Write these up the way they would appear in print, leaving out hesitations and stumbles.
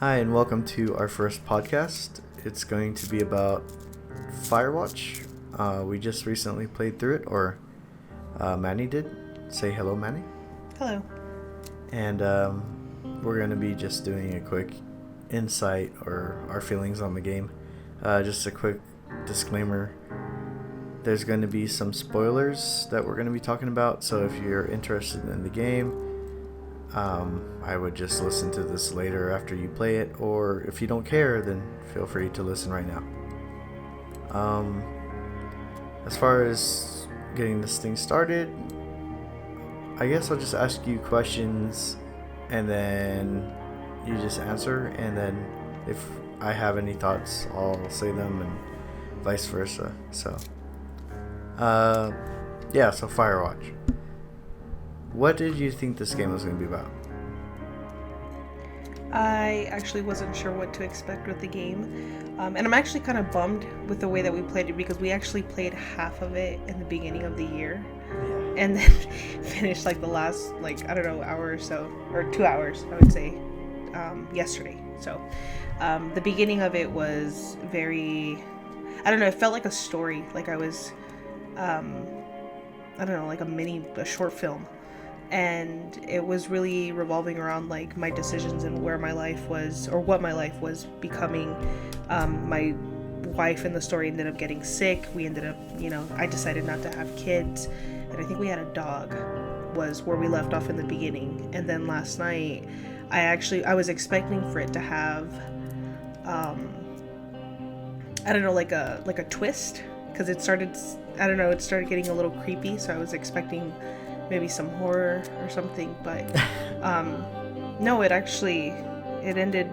Hi, and welcome to our first podcast. It's going to be about Firewatch. We just recently played through it, or Manny did. Say hello, Manny. Hello. And we're going to be just doing a quick insight or our feelings on the game. Just a quick disclaimer. There's going to be some spoilers that we're going to be talking about, so if you're interested in the game, I would just listen to this later after you play it, or if you don't care, then feel free to listen right now. As far as getting this thing started, I guess I'll just ask you questions and then you just answer, and then if I have any thoughts, I'll say them, and vice versa. So Firewatch. What did you think this game was going to be about? I actually wasn't sure what to expect with the game. And I'm actually kind of bummed with the way that we played it, because we actually played half of it in the beginning of the year. Yeah. And then finished like the last, hour or so, or 2 hours, I would say, yesterday. So the beginning of it was very, it felt like a story. Like I was, like a short film. And it was really revolving around like my decisions and where my life was, or what my life was becoming. My wife in the story ended up getting sick. We ended up, I decided not to have kids, and I think we had a dog, was where we left off in the beginning. And then last night I was expecting for it to have like a twist, because it started getting a little creepy, so I was expecting maybe some horror or something, but no, it ended.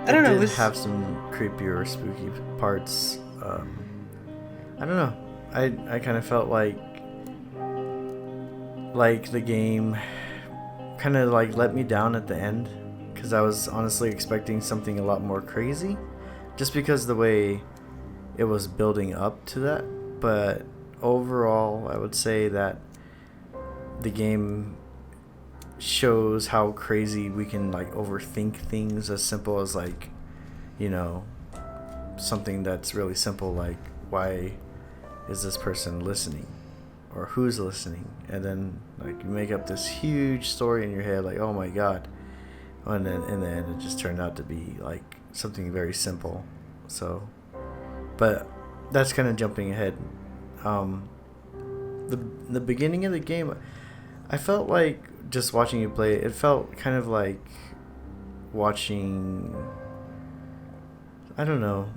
I don't know. It did have some creepy or spooky parts. I don't know. I kind of felt like the game kind of like let me down at the end, because I was honestly expecting something a lot more crazy, just because the way it was building up to that. But overall, I would say that the game shows how crazy we can like overthink things as simple as something that's really simple, like why is this person listening, or who's listening, and then like you make up this huge story in your head, like, oh my god, and then in the end it just turned out to be like something very simple. So, but that's kind of jumping ahead. The beginning of the game, I felt like just watching you play, it felt kind of like watching, I don't know,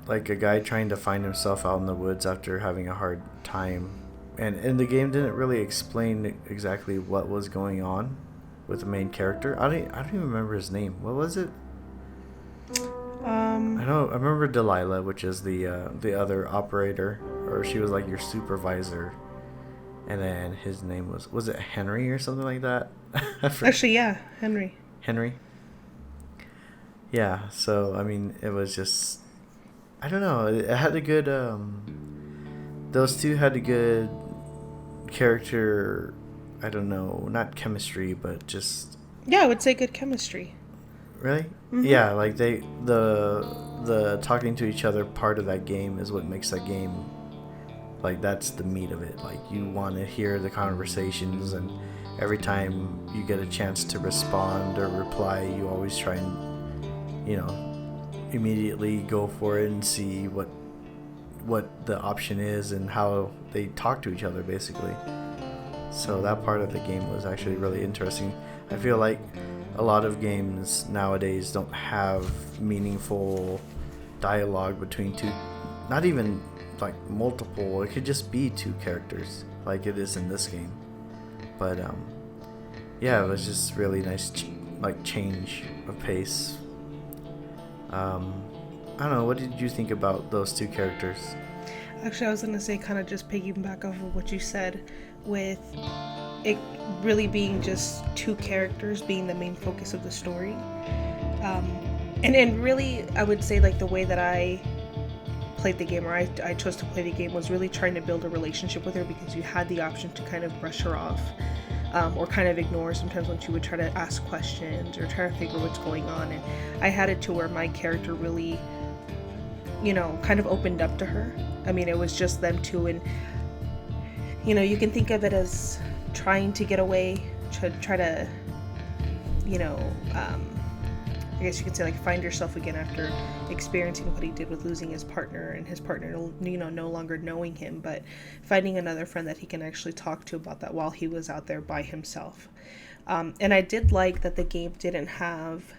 like a guy trying to find himself out in the woods after having a hard time. And the game didn't really explain exactly what was going on with the main character. I don't even remember his name. What was it? I remember Delilah, which is the other operator, or she was like your supervisor. And then his name was it Henry or something like that? Actually, yeah, Henry. Yeah, so, I mean, it was just, I don't know, it had a good, those two had a good character, I don't know, not chemistry, but just... Yeah, I would say good chemistry. Really? Mm-hmm. Yeah, like the talking to each other part of that game is what makes that game, like, that's the meat of it. Like, you want to hear the conversations, and every time you get a chance to respond or reply, you always try and, immediately go for it and see what the option is and how they talk to each other, basically. So that part of the game was actually really interesting. I feel like a lot of games nowadays don't have meaningful dialogue between two, not even like multiple, it could just be two characters like it is in this game. But yeah, it was just really nice change of pace. I don't know, what did you think about those two characters? Actually, I was gonna say, kind of just piggyback off of what you said, with it really being just two characters being the main focus of the story. And really, I would say, like, the way that I played the game, or I chose to play the game, was really trying to build a relationship with her, because you had the option to kind of brush her off. or kind of ignore sometimes when she would try to ask questions or try to figure what's going on. And I had it to where my character really, kind of opened up to her. I mean, it was just them two, and you can think of it as trying to get away, to try to, I guess you could say, like, find yourself again after experiencing what he did with losing his partner, and his partner, no longer knowing him, but finding another friend that he can actually talk to about that while he was out there by himself. And I did like that the game didn't have,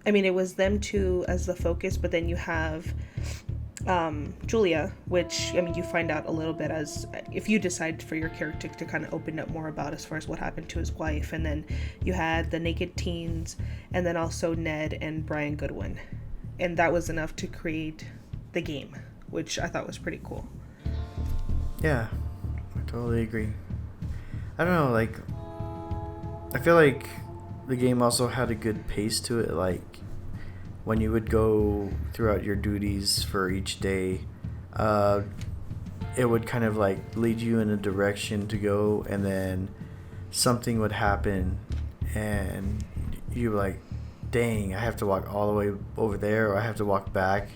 it was them two as the focus, but then you have Julia, which, you find out a little bit as if you decide for your character to kind of open up more about as far as what happened to his wife. And then you had the naked teens, and then also Ned and Brian Goodwin, and that was enough to create the game, which I thought was pretty cool. Yeah, I totally agree. I don't know, like, I feel like the game also had a good pace to it. Like, when you would go throughout your duties for each day, it would kind of like lead you in a direction to go, and then something would happen and you were like, dang, I have to walk all the way over there, or I have to walk back.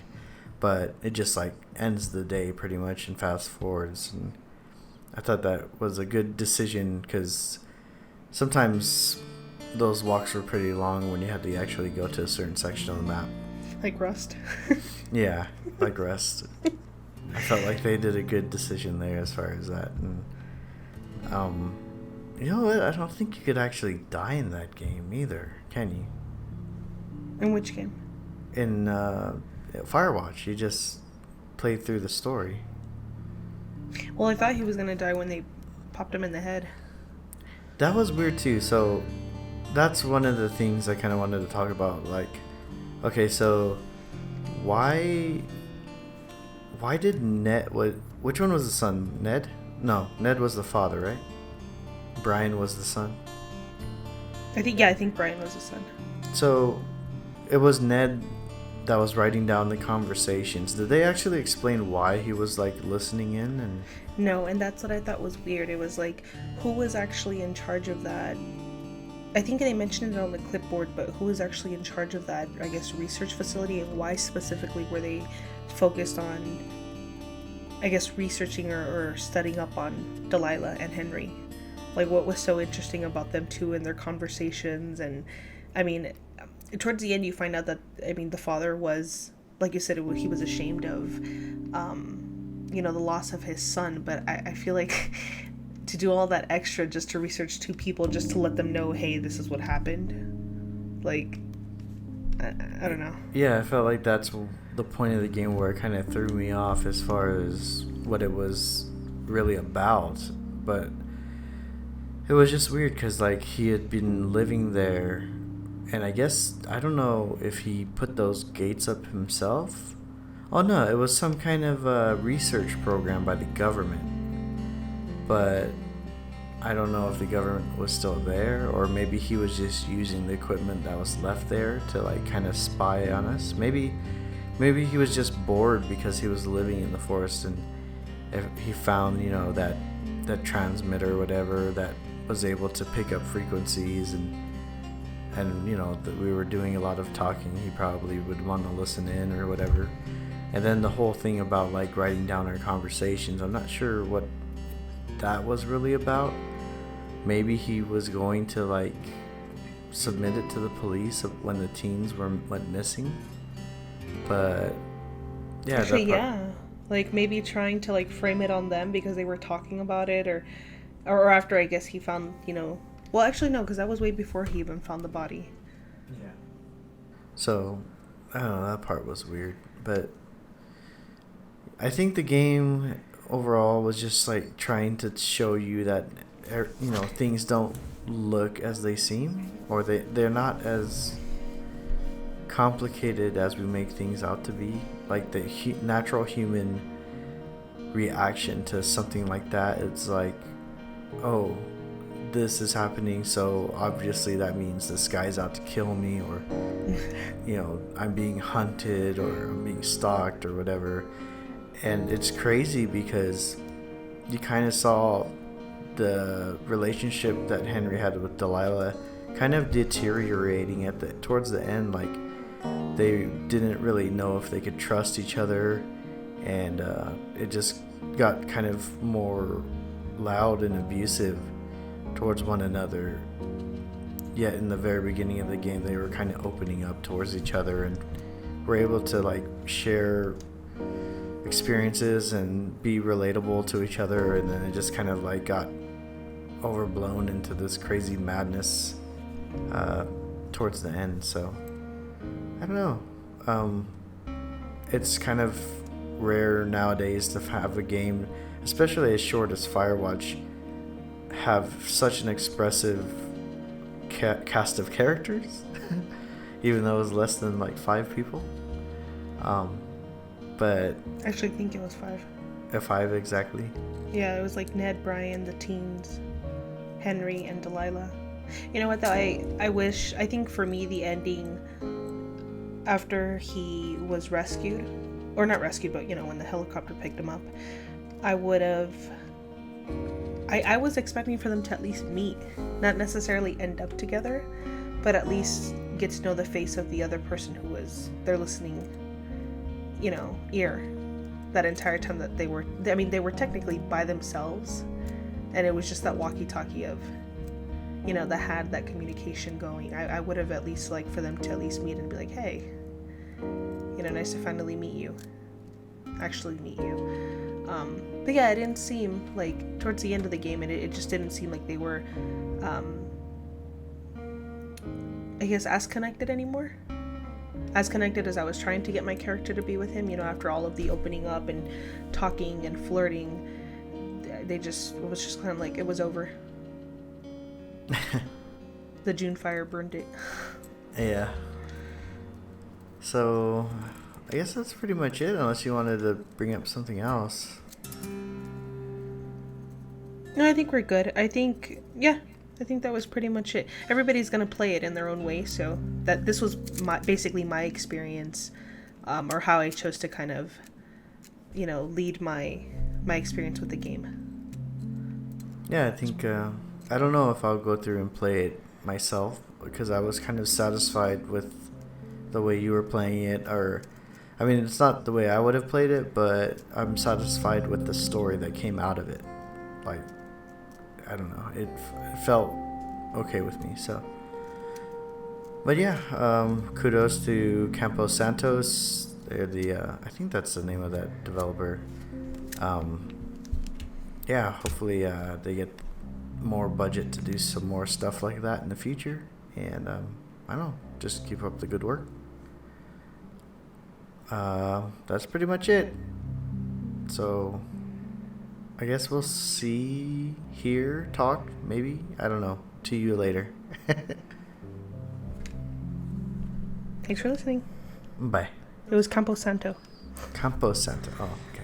But it just like ends the day pretty much and fast forwards. And I thought that was a good decision, because sometimes those walks were pretty long when you had to actually go to a certain section of the map. Like Rust. Yeah, like Rust. I felt like they did a good decision there as far as that. And you know what? I don't think you could actually die in that game either, can you? In which game? In Firewatch, you just played through the story. Well, I thought he was gonna die when they popped him in the head. That was weird too. So that's one of the things I kind of wanted to talk about. Like, okay, so why did Ned, which one was the son? Ned? No, Ned was the father, right? Brian was the son. I think Brian was the son. So it was Ned that was writing down the conversations. Did they actually explain why he was like listening in? And no, and that's what I thought was weird. It was like, who was actually in charge of that? I think they mentioned it on the clipboard, but who was actually in charge of that, I guess, research facility, and why specifically were they focused on, I guess, researching or studying up on Delilah and Henry? Like, what was so interesting about them two and their conversations? And towards the end you find out that, the father was, like you said, he was ashamed of, the loss of his son, but I feel like to do all that extra just to research two people, just to let them know, hey, this is what happened. Like, I don't know. Yeah, I felt like that's the point of the game where it kind of threw me off as far as what it was really about. But it was just weird because, like, he had been living there, and I guess, I don't know if he put those gates up himself. Oh no, it was some kind of research program by the government. But I don't know if the government was still there, or maybe he was just using the equipment that was left there to like kind of spy on us. Maybe he was just bored because he was living in the forest, and if he found, that transmitter or whatever that was able to pick up frequencies, and that we were doing a lot of talking, he probably would want to listen in or whatever. And then the whole thing about like writing down our conversations, I'm not sure what that was really about. Maybe he was going to like submit it to the police when the teens went missing. But yeah, actually, like maybe trying to like frame it on them because they were talking about it, or after, I guess, he found, well, actually no, because that was way before he even found the body. Yeah. So I don't know, that part was weird, but I think the game overall was just like trying to show you that things don't look as they seem, or they're not as complicated as we make things out to be. Like the natural human reaction to something like that, it's like, oh, this is happening, so obviously that means this guy's out to kill me, or I'm being hunted, or I'm being stalked, or whatever. And it's crazy because you kind of saw the relationship that Henry had with Delilah kind of deteriorating towards the end. Like, they didn't really know if they could trust each other, and it just got kind of more loud and abusive towards one another. Yet in the very beginning of the game, they were kind of opening up towards each other and were able to like share experiences and be relatable to each other. And then it just kind of like got overblown into this crazy madness towards the end. So I don't know. It's kind of rare nowadays to have a game, especially as short as Firewatch, have such an expressive cast of characters. Even though it was less than like 5 people. But I actually think it was 5. 5 exactly. Yeah, it was like Ned, Brian, the teens, Henry, and Delilah. You know what though, I think for me the ending after he was rescued, or not rescued, but you know, when the helicopter picked him up, I was expecting for them to at least meet, not necessarily end up together, but at least get to know the face of the other person who was their listening, you know, ear that entire time that they were technically by themselves, and it was just that walkie-talkie of, you know, that had that communication going. I would have at least liked for them to at least meet and be like, hey, you know, nice to finally meet you. Actually meet you. But yeah, it didn't seem like towards the end of the game, it just didn't seem like they were, I guess, as connected anymore. As connected as I was trying to get my character to be with him, you know, after all of the opening up and talking and flirting, it was just kind of like, it was over. The June fire burned it. Yeah. So, I guess that's pretty much it, unless you wanted to bring up something else. No, I think we're good. I think that was pretty much it. Everybody's gonna play it in their own way, so that this was basically my experience, or how I chose to kind of, you know, lead my experience with the game. Yeah, I think I don't know if I'll go through and play it myself, because I was kind of satisfied with the way you were playing it, or I mean, it's not the way I would have played it, but I'm satisfied with the story that came out of it. Like, I don't know, it felt okay with me. So, but yeah, kudos to Campos Santos. They're the I think that's the name of that developer. Yeah, hopefully they get more budget to do some more stuff like that in the future, and I don't know, just keep up the good work. That's pretty much it. So I guess we'll see, hear, talk, maybe, I don't know, to you later. Thanks for listening. Bye. It was Campo Santo. Campo Santo. Oh, okay.